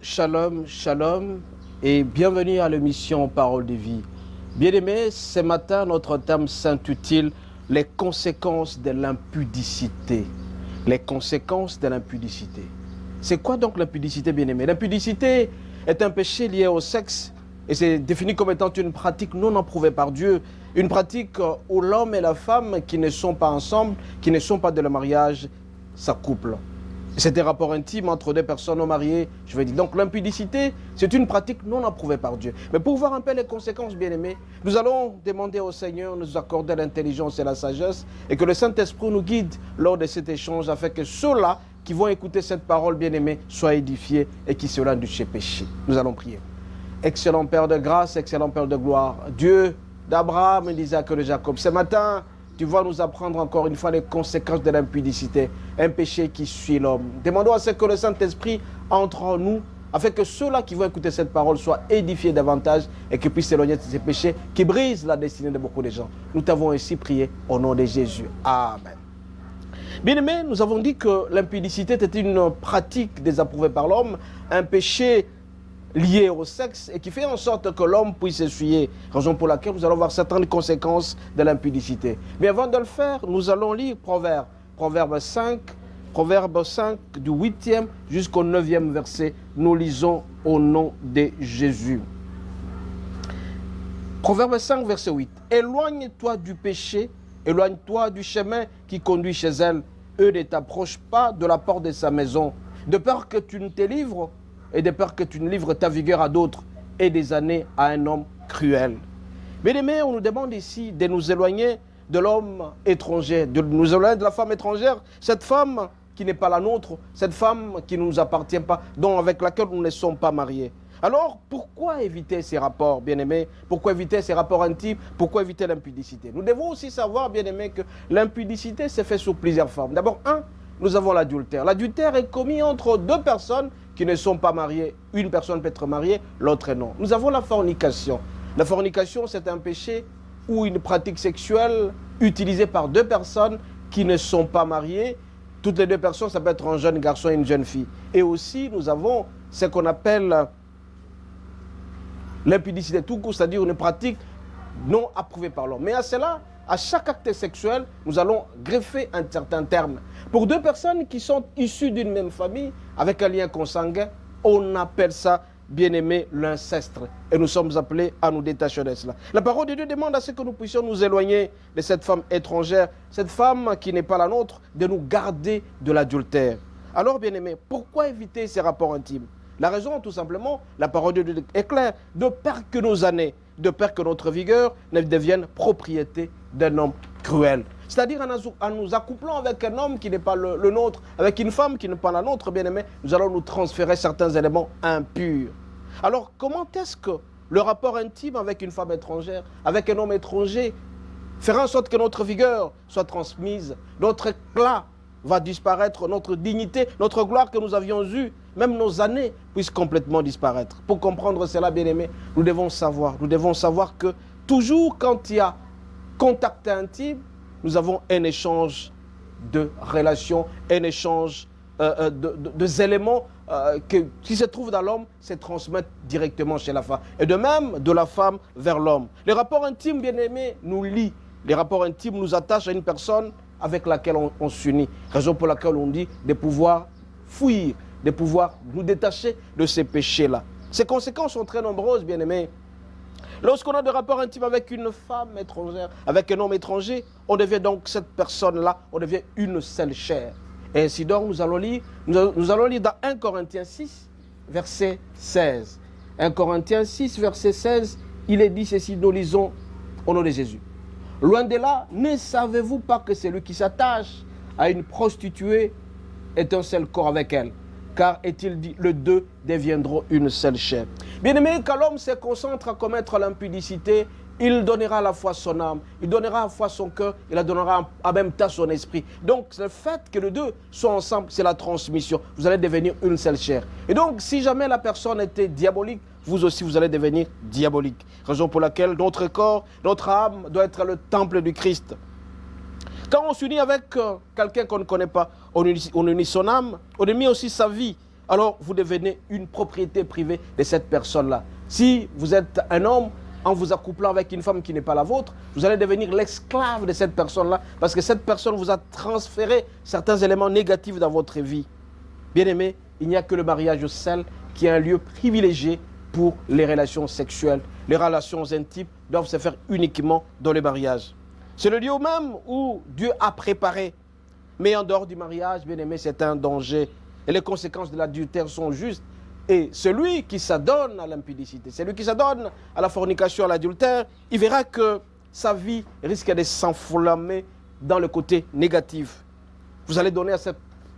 Shalom, shalom et bienvenue à l'émission Parole de vie. Bien-aimés, ce matin, notre thème s'intitule « Les conséquences de l'impudicité ». Les conséquences de l'impudicité. C'est quoi donc l'impudicité, bien-aimés? L'impudicité est un péché lié au sexe et c'est défini comme étant une pratique non approuvée par Dieu. Une pratique où l'homme et la femme qui ne sont pas ensemble, qui ne sont pas de le mariage, s'accouplent. C'est des rapports intimes entre deux personnes non mariées, je veux dire. Donc l'impudicité, c'est une pratique non approuvée par Dieu. Mais pour voir un peu les conséquences, bien-aimés, nous allons demander au Seigneur de nous accorder l'intelligence et la sagesse et que le Saint-Esprit nous guide lors de cet échange afin que ceux-là qui vont écouter cette parole, bien-aimés, soient édifiés et qui se rendent du péché. Nous allons prier. Excellent Père de grâce, excellent Père de gloire, Dieu d'Abraham, d'Isaac et de Jacob. Ce matin, tu vas nous apprendre encore une fois les conséquences de l'impudicité, un péché qui suit l'homme. Demandons à ce que le Saint-Esprit entre en nous, afin que ceux-là qui vont écouter cette parole soient édifiés davantage et qu'ils puissent s'éloigner de ces péchés qui brisent la destinée de beaucoup de gens. Nous t'avons ainsi prié au nom de Jésus. Amen. Bien-aimés, nous avons dit que l'impudicité était une pratique désapprouvée par l'homme, un péché lié au sexe et qui fait en sorte que l'homme puisse essuyer, raison pour laquelle nous allons voir certaines conséquences de l'impudicité. Mais avant de le faire, nous allons lire Proverbe 5 du 8e jusqu'au 9e verset. Nous lisons au nom de Jésus. Proverbe 5 verset 8. Éloigne-toi du péché, éloigne-toi du chemin qui conduit chez elle. Eux ne t'approchent pas de la porte de sa maison, de peur que tu ne te livres et de peur que tu ne livres ta vigueur à d'autres et des années à un homme cruel. Bien-aimés, on nous demande ici de nous éloigner de l'homme étranger, de nous éloigner de la femme étrangère, cette femme qui n'est pas la nôtre, cette femme qui ne nous appartient pas, dont avec laquelle nous ne sommes pas mariés. Alors, pourquoi éviter ces rapports, bien-aimés? Pourquoi éviter ces rapports intimes? Pourquoi éviter l'impudicité? Nous devons aussi savoir, bien-aimés, que l'impudicité s'est faite sous plusieurs formes. D'abord, nous avons l'adultère. L'adultère est commis entre deux personnes qui ne sont pas mariées. Une personne peut être mariée, l'autre non. Nous avons la fornication. La fornication, c'est un péché ou une pratique sexuelle utilisée par deux personnes qui ne sont pas mariées. Toutes les deux personnes, ça peut être un jeune garçon et une jeune fille. Et aussi, nous avons ce qu'on appelle l'impudicité tout court, c'est-à-dire une pratique non approuvée par l'homme. Mais à cela, à chaque acte sexuel, nous allons greffer un certain terme. Pour deux personnes qui sont issues d'une même famille, avec un lien consanguin, on appelle ça, bien-aimé, l'inceste. Et nous sommes appelés à nous détacher de cela. La parole de Dieu demande à ce que nous puissions nous éloigner de cette femme étrangère, cette femme qui n'est pas la nôtre, de nous garder de l'adultère. Alors, bien-aimé, pourquoi éviter ces rapports intimes? La raison, tout simplement, la parole de Dieu est claire, de peur que nos années, de peur que notre vigueur ne devienne propriété d'un homme cruel. C'est-à-dire en nous accouplant avec un homme qui n'est pas le nôtre, avec une femme qui n'est pas la nôtre, bien aimé, nous allons nous transférer certains éléments impurs. Alors, comment est-ce que le rapport intime avec une femme étrangère, avec un homme étranger, fera en sorte que notre vigueur soit transmise, notre éclat va disparaître, notre dignité, notre gloire que nous avions eue, même nos années puissent complètement disparaître. Pour comprendre cela, bien-aimé, nous devons savoir que toujours quand il y a contact intime, nous avons un échange de relations, un échange de éléments qui se trouvent dans l'homme, se transmettent directement chez la femme. Et de même, de la femme vers l'homme. Les rapports intimes, bien-aimés, nous lient. Les rapports intimes nous attachent à une personne avec laquelle on s'unit. Raison pour laquelle on dit de pouvoir fuir, de pouvoir nous détacher de ces péchés-là. Ces conséquences sont très nombreuses, bien-aimés. Lorsqu'on a des rapports intimes avec une femme étrangère, avec un homme étranger, on devient donc cette personne-là, on devient une seule chair. Et ainsi donc, nous allons lire dans 1 Corinthiens 6, verset 16. 1 Corinthiens 6, verset 16, il est dit ceci, nous lisons au nom de Jésus. Loin de là, ne savez-vous pas que celui qui s'attache à une prostituée est un seul corps avec elle? Car, est-il dit, les deux deviendront une seule chair. Bien-aimé, quand l'homme se concentre à commettre l'impudicité, il donnera à la fois son âme, il donnera à la fois son cœur, il donnera en même temps son esprit. Donc, le fait que les deux soient ensemble, c'est la transmission. Vous allez devenir une seule chair. Et donc, si jamais la personne était diabolique, vous aussi, vous allez devenir diabolique. Raison pour laquelle notre corps, notre âme doit être le temple du Christ. Quand on s'unit avec quelqu'un qu'on ne connaît pas, on unit son âme, on unit aussi sa vie. alors vous devenez une propriété privée de cette personne-là. Si vous êtes un homme, en vous accouplant avec une femme qui n'est pas la vôtre, vous allez devenir l'esclave de cette personne-là parce que cette personne vous a transféré certains éléments négatifs dans votre vie. Bien-aimés, il n'y a que le mariage seul qui est un lieu privilégié pour les relations sexuelles. Les relations intimes doivent se faire uniquement dans le mariage. C'est le lieu même où Dieu a préparé. Mais en dehors du mariage, bien-aimés, c'est un danger. Et les conséquences de l'adultère sont justes. Et celui qui s'adonne à l'impudicité, celui qui s'adonne à la fornication, à l'adultère, il verra que sa vie risque de s'enflammer dans le côté négatif. Vous allez donner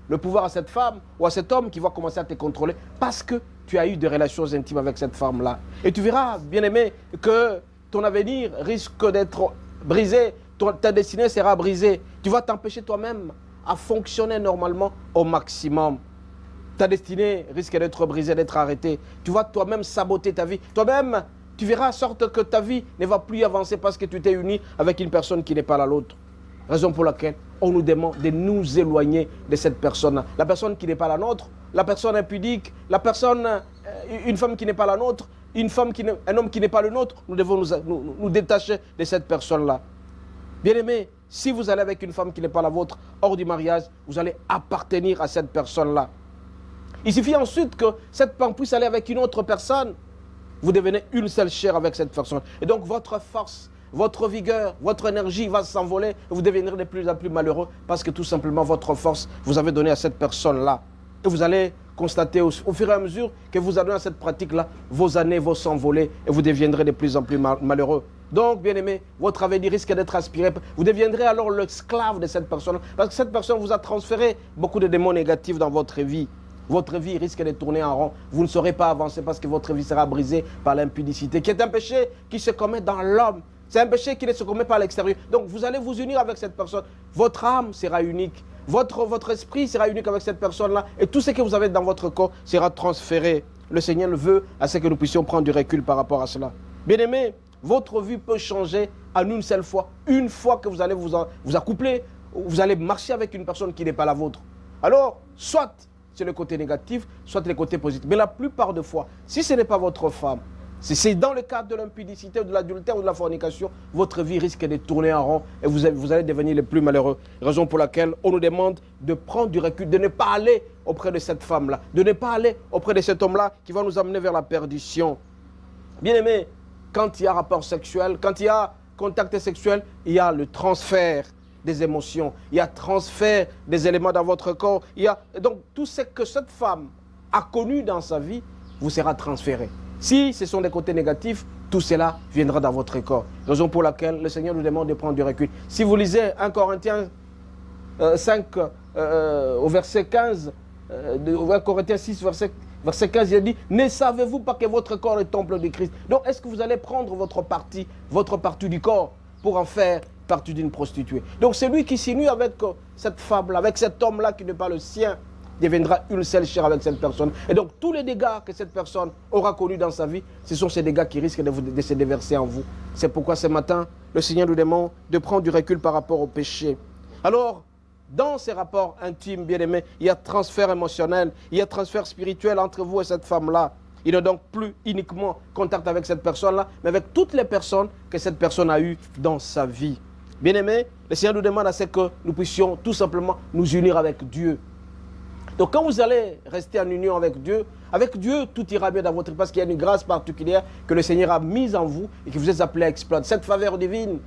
le pouvoir à cette femme ou à cet homme qui va commencer à te contrôler parce que tu as eu des relations intimes avec cette femme-là. Et tu verras, bien-aimé, que ton avenir risque d'être brisé, ta destinée sera brisée. Tu vas t'empêcher toi-même à fonctionner normalement au maximum. Ta destinée risque d'être brisée, d'être arrêtée. Tu vas toi-même saboter ta vie. Toi-même, tu verras en sorte que ta vie ne va plus avancer parce que tu t'es uni avec une personne qui n'est pas la nôtre. Raison pour laquelle on nous demande de nous éloigner de cette personne-là. La personne qui n'est pas la nôtre, la personne impudique, la personne, une femme qui n'est pas la nôtre, un homme qui n'est pas le nôtre, nous devons nous détacher de cette personne-là. Bien-aimés, si vous allez avec une femme qui n'est pas la vôtre, hors du mariage, vous allez appartenir à cette personne-là. Il suffit ensuite que cette femme puisse aller avec une autre personne. Vous devenez une seule chair avec cette personne. Et donc votre force, votre vigueur, votre énergie va s'envoler et vous deviendrez de plus en plus malheureux parce que tout simplement votre force, vous avez donné à cette personne-là. Et vous allez constater au fur et à mesure que vous avez à cette pratique-là, vos années vont s'envoler et vous deviendrez de plus en plus malheureux. Donc, bien aimé, votre avenir risque d'être aspiré. Vous deviendrez alors l'esclave de cette personne parce que cette personne vous a transféré beaucoup de démons négatifs dans votre vie. Votre vie risque de tourner en rond. Vous ne saurez pas avancer parce que votre vie sera brisée par l'impudicité, qui est un péché qui se commet dans l'homme. C'est un péché qui ne se commet pas à l'extérieur. Donc vous allez vous unir avec cette personne. Votre âme sera unique. Votre esprit sera unique avec cette personne-là. Et tout ce que vous avez dans votre corps sera transféré. Le Seigneur le veut à ce que nous puissions prendre du recul par rapport à cela. Bien-aimés, votre vie peut changer en une seule fois. Une fois que vous allez vous accoupler, vous allez marcher avec une personne qui n'est pas la vôtre. Alors, soit c'est le côté négatif, soit le côté positif. Mais la plupart des fois, si ce n'est pas votre femme, si c'est dans le cadre de l'impudicité, ou de l'adultère ou de la fornication, votre vie risque de tourner en rond et vous allez devenir les plus malheureux. Raison pour laquelle on nous demande de prendre du recul, de ne pas aller auprès de cette femme-là, de ne pas aller auprès de cet homme-là qui va nous amener vers la perdition. Bien aimé, quand il y a rapport sexuel, quand il y a contact sexuel, il y a le transfert des émotions, il y a transfert des éléments dans votre corps, donc tout ce que cette femme a connu dans sa vie vous sera transféré. Si ce sont des côtés négatifs, tout cela viendra dans votre corps. Raison pour laquelle le Seigneur nous demande de prendre du recul. Si vous lisez 1 Corinthiens 5 au verset 15, 1 Corinthiens 6 verset 15, il dit « Ne savez-vous pas que votre corps est temple de Christ ?» Donc est-ce que vous allez prendre votre partie du corps pour en faire partie d'une prostituée? Donc celui qui s'unit avec cette femme-là, avec cet homme-là qui n'est pas le sien, deviendra une seule chair avec cette personne. Et donc tous les dégâts que cette personne aura connus dans sa vie, ce sont ces dégâts qui risquent de se déverser en vous. C'est pourquoi ce matin, le Seigneur nous demande de prendre du recul par rapport au péché. Alors, dans ces rapports intimes, bien-aimés, il y a transfert émotionnel, il y a transfert spirituel entre vous et cette femme-là. Il n'a donc plus uniquement contact avec cette personne-là, mais avec toutes les personnes que cette personne a eues dans sa vie. Bien-aimés, le Seigneur nous demande à ce que nous puissions tout simplement nous unir avec Dieu. Donc quand vous allez rester en union avec Dieu, tout ira bien dans votre vie parce qu'il y a une grâce particulière que le Seigneur a mise en vous et que vous êtes appelé à exploiter. Cette faveur divine,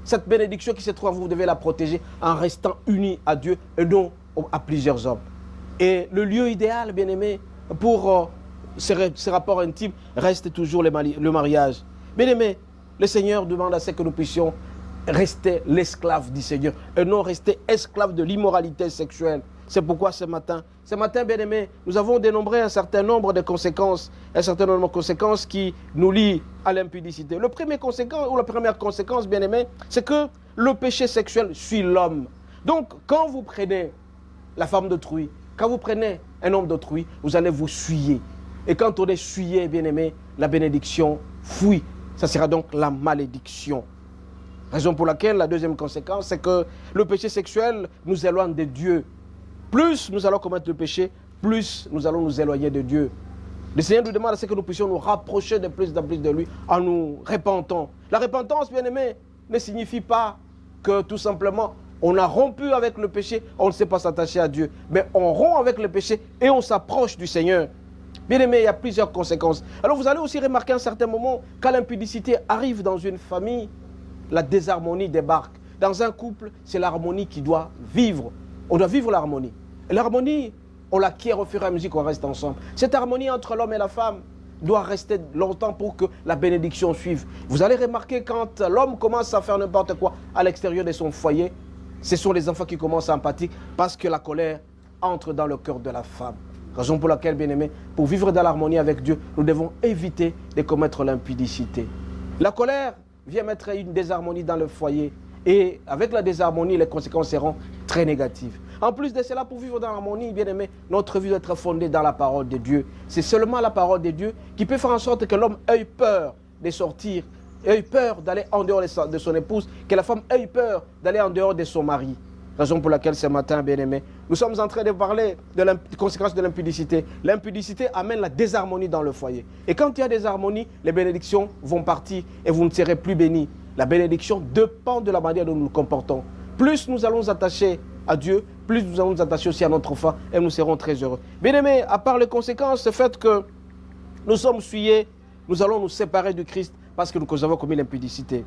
cette bénédiction qui se trouve en vous, vous devez la protéger en restant unis à Dieu et non à plusieurs hommes. Et le lieu idéal, bien-aimé, pour ces rapports intimes reste toujours le mariage. Bien-aimé, le Seigneur demande à ce que nous puissions rester l'esclave du Seigneur et non rester esclave de l'immoralité sexuelle. C'est pourquoi ce matin, bien-aimés, nous avons dénombré un certain nombre de conséquences, qui nous lient à l'impudicité. La première conséquence, bien-aimés, c'est que le péché sexuel suit l'homme. Donc, quand vous prenez la femme d'autrui, quand vous prenez un homme d'autrui, vous allez vous souiller. Et quand on est souillé, bien-aimé, la bénédiction fuit. Ça sera donc la malédiction. Raison pour laquelle la deuxième conséquence, c'est que le péché sexuel nous éloigne de Dieu. Plus nous allons commettre le péché, plus nous allons nous éloigner de Dieu. Le Seigneur nous demande à ce que nous puissions nous rapprocher de plus en plus de lui en nous repentant. La repentance, bien aimé, ne signifie pas que tout simplement on a rompu avec le péché, on ne sait pas s'attacher à Dieu. Mais on rompt avec le péché et on s'approche du Seigneur. Bien aimé, il y a plusieurs conséquences. Alors vous allez aussi remarquer à un certain moment, quand l'impudicité arrive dans une famille, la désharmonie débarque. Dans un couple, c'est l'harmonie qui doit vivre. On doit vivre l'harmonie. Et l'harmonie, on l'acquiert au fur et à mesure qu'on reste ensemble. Cette harmonie entre l'homme et la femme doit rester longtemps pour que la bénédiction suive. Vous allez remarquer quand l'homme commence à faire n'importe quoi à l'extérieur de son foyer, ce sont les enfants qui commencent à empathique parce que la colère entre dans le cœur de la femme. Raison pour laquelle, bien aimé, pour vivre dans l'harmonie avec Dieu, nous devons éviter de commettre l'impudicité. La colère vient mettre une désharmonie dans le foyer. Et avec la désharmonie, les conséquences seront très négatives. En plus de cela, pour vivre dans l'harmonie, bien aimé, notre vie doit être fondée dans la parole de Dieu. C'est seulement la parole de Dieu qui peut faire en sorte que l'homme ait peur de sortir, ait peur d'aller en dehors de son épouse, que la femme ait peur d'aller en dehors de son mari. Raison pour laquelle ce matin, bien aimé, nous sommes en train de parler des conséquences de l'impudicité. L'impudicité amène la désharmonie dans le foyer. Et quand il y a des harmonies, les bénédictions vont partir et vous ne serez plus bénis. La bénédiction dépend de la manière dont nous nous comportons. Plus nous allons nous attacher à Dieu, plus nous allons nous attacher aussi à notre enfant et nous serons très heureux. Bien aimé, à part les conséquences, le fait que nous sommes souillés, nous allons nous séparer du Christ parce que nous avons commis l'impudicité.